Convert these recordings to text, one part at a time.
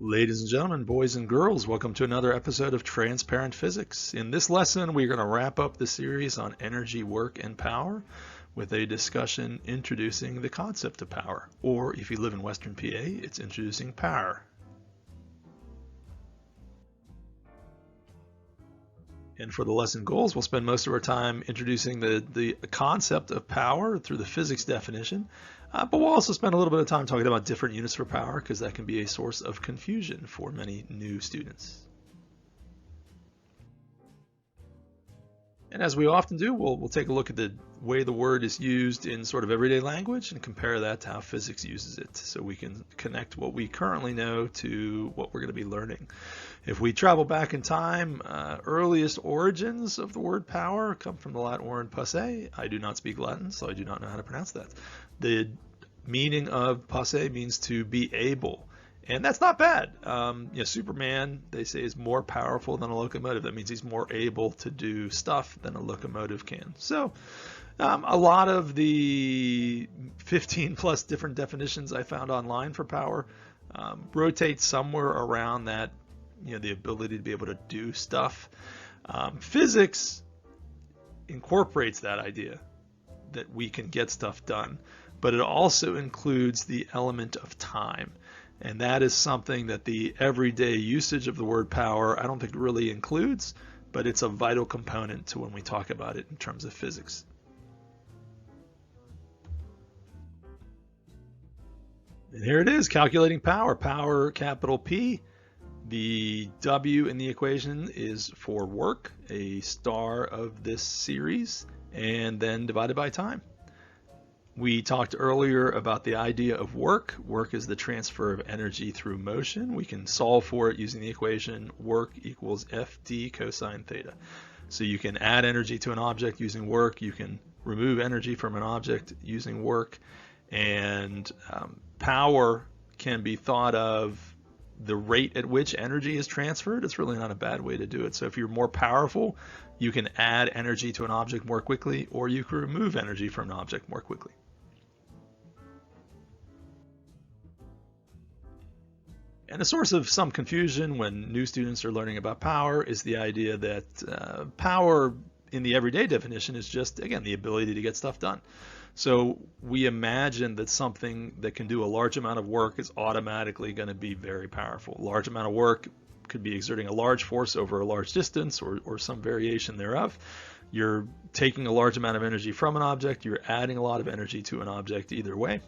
Ladies and gentlemen, boys and girls, welcome to another episode of Transparent Physics. In this lesson, we're going to wrap up the series on energy, work, and power with a discussion introducing the concept of power. Or if you live in Western PA, it's introducing power. And for the lesson goals, we'll spend most of our time introducing the concept of power through the physics definition. But we'll also spend a little bit of time talking about different units for power because that can be a source of confusion for many new students. And as we often do, we'll take a look at the way the word is used in sort of everyday language and compare that to how physics uses it so we can connect what we currently know to what we're going to be learning. If we travel back in time, earliest origins of the word power come from the Latin word posse. I do not speak Latin, so I do not know how to pronounce that. The meaning of posse means to be able. And that's not bad. Superman, they say, is more powerful than a locomotive. That means he's more able to do stuff than a locomotive can. So a lot of the 15 plus different definitions I found online for power rotate somewhere around that, the ability to be able to do stuff. Physics incorporates that idea that we can get stuff done, but it also includes the element of time. And that is something that the everyday usage of the word power, I don't think really includes, but it's a vital component to when we talk about it in terms of physics. And here it is, calculating power. Power, capital P. The W in the equation is for work, a star of this series, and then divided by time. We talked earlier about the idea of work. Work is the transfer of energy through motion. We can solve for it using the equation work equals FD cosine theta. So you can add energy to an object using work. You can remove energy from an object using work. And power can be thought of the rate at which energy is transferred. It's really not a bad way to do it. So if you're more powerful, you can add energy to an object more quickly, or you can remove energy from an object more quickly. And a source of some confusion when new students are learning about power is the idea that power in the everyday definition is just, again, the ability to get stuff done. So we imagine that something that can do a large amount of work is automatically going to be very powerful. A large amount of work could be exerting a large force over a large distance or some variation thereof. You're taking a large amount of energy from an object. You're adding a lot of energy to an object either way.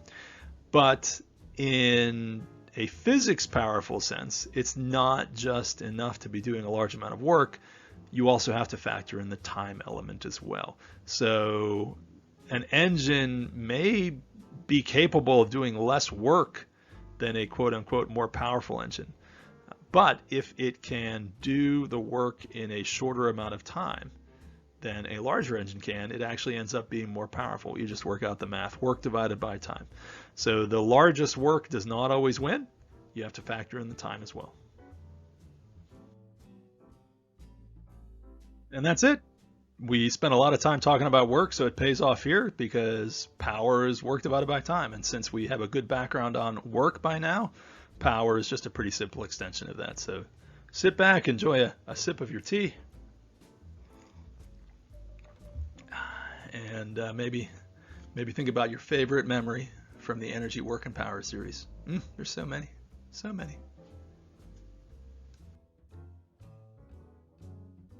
But in a physics powerful sense, it's not just enough to be doing a large amount of work. You also have to factor in the time element as well. So an engine may be capable of doing less work than a quote-unquote more powerful engine. But if it can do the work in a shorter amount of time than a larger engine can, it actually ends up being more powerful. You just work out the math, work divided by time. So the largest work does not always win. You have to factor in the time as well. And that's it. We spent a lot of time talking about work, so it pays off here because power is work divided by time. And since we have a good background on work by now, power is just a pretty simple extension of that. So sit back, enjoy a sip of your tea, and maybe think about your favorite memory from the Energy, Work, and Power series. There's so many.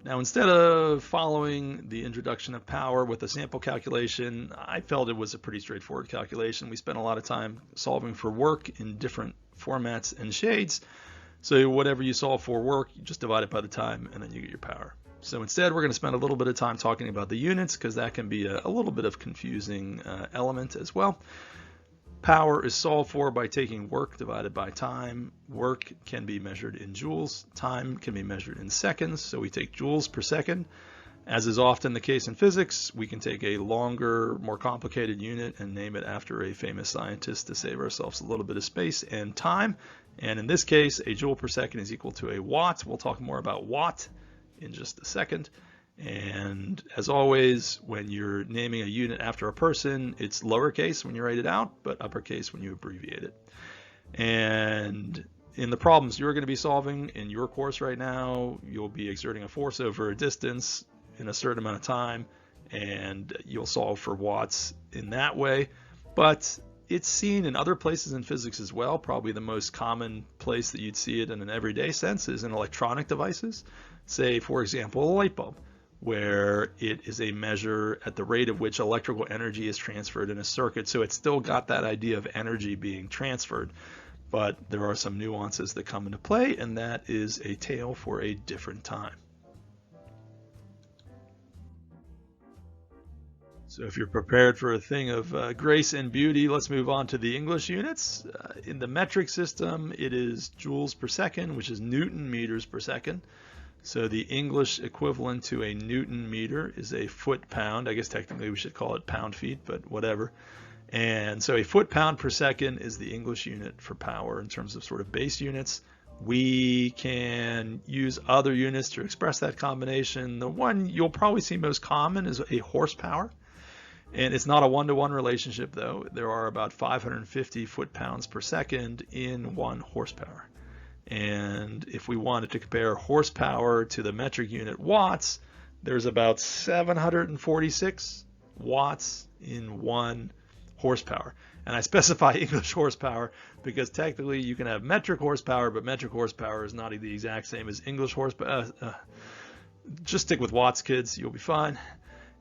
Now, instead of following the introduction of power with a sample calculation, I felt it was a pretty straightforward calculation. We spent a lot of time solving for work in different formats and shades. So whatever you solve for work, you just divide it by the time, and then you get your power. So instead, we're going to spend a little bit of time talking about the units because that can be a little bit of confusing element as well. Power is solved for by taking work divided by time. Work can be measured in joules. Time can be measured in seconds. So we take joules per second. As is often the case in physics, we can take a longer, more complicated unit and name it after a famous scientist to save ourselves a little bit of space and time. And in this case, a joule per second is equal to a watt. We'll talk more about watt in just a second. And as always, when you're naming a unit after a person, it's lowercase when you write it out, but uppercase when you abbreviate it. And in the problems you're going to be solving in your course right now, you'll be exerting a force over a distance in a certain amount of time, and you'll solve for watts in that way. But it's seen in other places in physics as well. Probably the most common place that you'd see it in an everyday sense is in electronic devices. Say, for example, a light bulb, where it is a measure at the rate of which electrical energy is transferred in a circuit. So it's still got that idea of energy being transferred, but there are some nuances that come into play, and that is a tale for a different time. So if you're prepared for a thing of grace and beauty, let's move on to the English units. In the metric system, it is joules per second, which is Newton meters per second. So the English equivalent to a Newton meter is a foot-pound. I guess technically we should call it pound-feet, but whatever. And so a foot-pound per second is the English unit for power in terms of sort of base units. We can use other units to express that combination. The one you'll probably see most common is a horsepower. And it's not a one-to-one relationship, though. There are about 550 foot-pounds per second in 1 horsepower. And if we wanted to compare horsepower to the metric unit watts, there's about 746 watts in 1 horsepower. And I specify English horsepower because technically you can have metric horsepower, but metric horsepower is not the exact same as English horsepower. Just stick with watts, kids. You'll be fine.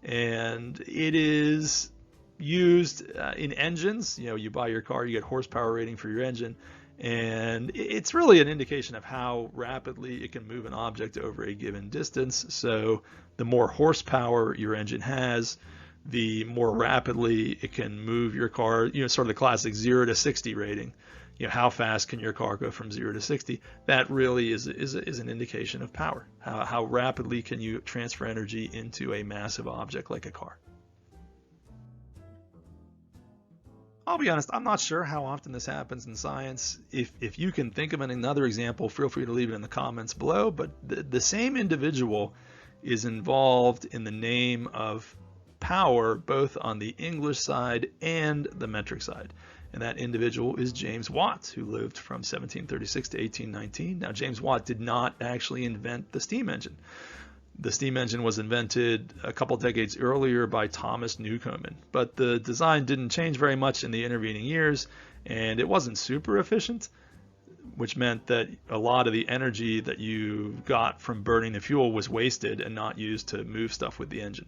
And it is used in engines. You know, you buy your car, you get horsepower rating for your engine, and it's really an indication of how rapidly it can move an object over a given distance. So the more horsepower your engine has, the more rapidly it can move your car. You know, sort of the classic 0 to 60 rating. You know, how fast can your car go from 0 to 60? That really is an indication of power. How rapidly can you transfer energy into a massive object like a car? I'll be honest, I'm not sure how often this happens in science. If you can think of another example, feel free to leave it in the comments below. But the same individual is involved in the name of power, both on the English side and the metric side. And that individual is James Watt, who lived from 1736 to 1819. Now, James Watt did not actually invent the steam engine. The steam engine was invented a couple decades earlier by Thomas Newcomen, but the design didn't change very much in the intervening years, and it wasn't super efficient, which meant that a lot of the energy that you got from burning the fuel was wasted and not used to move stuff with the engine.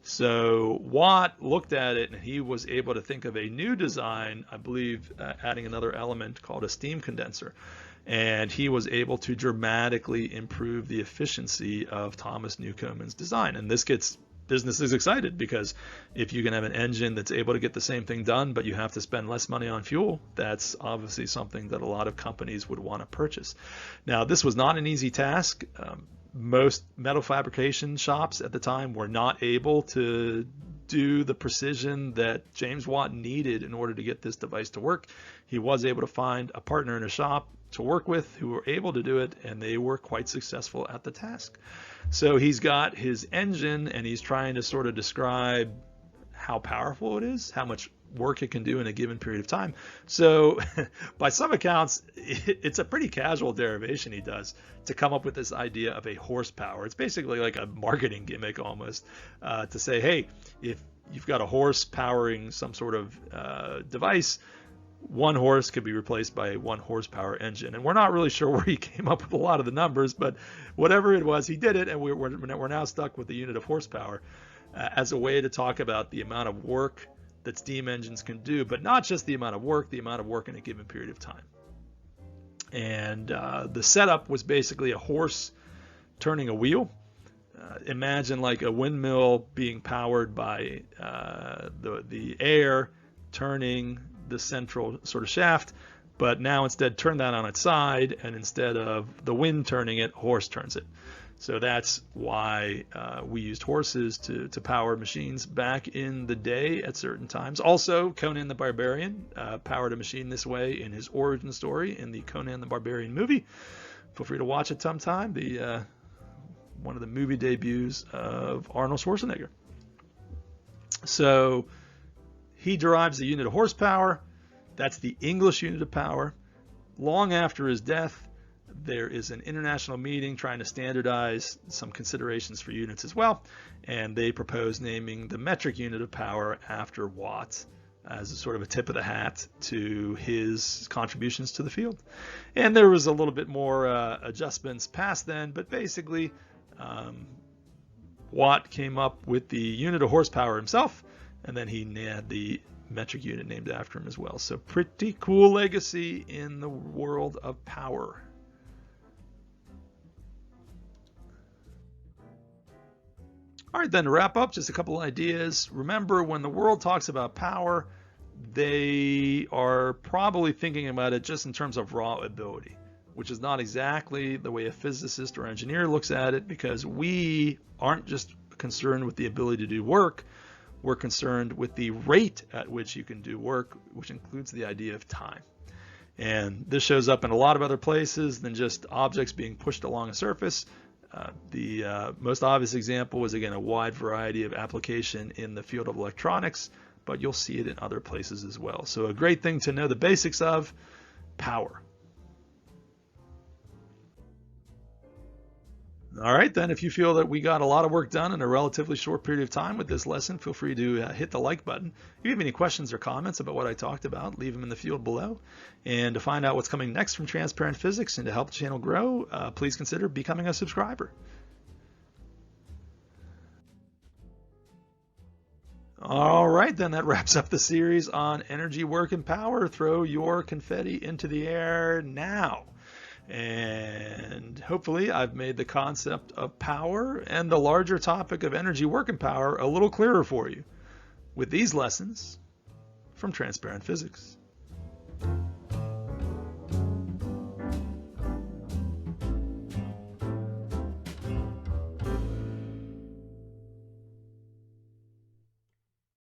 So Watt looked at it and he was able to think of a new design, I believe adding another element called a steam condenser. And he was able to dramatically improve the efficiency of Thomas Newcomen's design. And this gets businesses excited because if you can have an engine that's able to get the same thing done, but you have to spend less money on fuel, that's obviously something that a lot of companies would want to purchase. Now, this was not an easy task. Most metal fabrication shops at the time were not able to do the precision that James Watt needed in order to get this device to work. He was able to find a partner in a shop to work with who were able to do it, and they were quite successful at the task. So he's got his engine and he's trying to sort of describe how powerful it is, how much work it can do in a given period of time. So by some accounts, it's a pretty casual derivation he does to come up with this idea of a horsepower. It's basically like a marketing gimmick almost, to say, hey, if you've got a horse powering some sort of device, 1 horse could be replaced by a 1 horsepower engine. And we're not really sure where he came up with a lot of the numbers, but whatever it was, he did it, and we're now stuck with the unit of horsepower as a way to talk about the amount of work that steam engines can do, but not just the amount of work in a given period of time. And the setup was basically a horse turning a wheel. Imagine like a windmill being powered by the air turning the central sort of shaft, but now instead turn that on its side, and instead of the wind turning it, horse turns it. So that's why we used horses to power machines back in the day at certain times. Also, Conan the Barbarian powered a machine this way in his origin story in the Conan the Barbarian movie. Feel free to watch it sometime. One of the movie debuts of Arnold Schwarzenegger. So he derives the unit of horsepower. That's the English unit of power. long after his death, there is an international meeting trying to standardize some considerations for units as well, and they propose naming the metric unit of power after Watt as a sort of a tip of the hat to his contributions to the field. And there was a little bit more adjustments past then, but basically Watt came up with the unit of horsepower himself, and then he had the metric unit named after him as well. So pretty cool legacy in the world of power. All right, then to wrap up, just a couple ideas. Remember, when the world talks about power, they are probably thinking about it just in terms of raw ability, which is not exactly the way a physicist or engineer looks at it, because we aren't just concerned with the ability to do work. We're concerned with the rate at which you can do work, which includes the idea of time. And this shows up in a lot of other places than just objects being pushed along a surface. The most obvious example was, again, a wide variety of application in the field of electronics, but you'll see it in other places as well. So a great thing to know the basics of: power. All right, then, if you feel that we got a lot of work done in a relatively short period of time with this lesson, feel free to hit the like button. If you have any questions or comments about what I talked about, leave them in the field below. And to find out what's coming next from Transparent Physics and to help the channel grow, please consider becoming a subscriber. All right, then, that wraps up the series on energy, work, and power. Throw your confetti into the air now. And hopefully I've made the concept of power and the larger topic of energy, work, and power a little clearer for you with these lessons from Transparent Physics.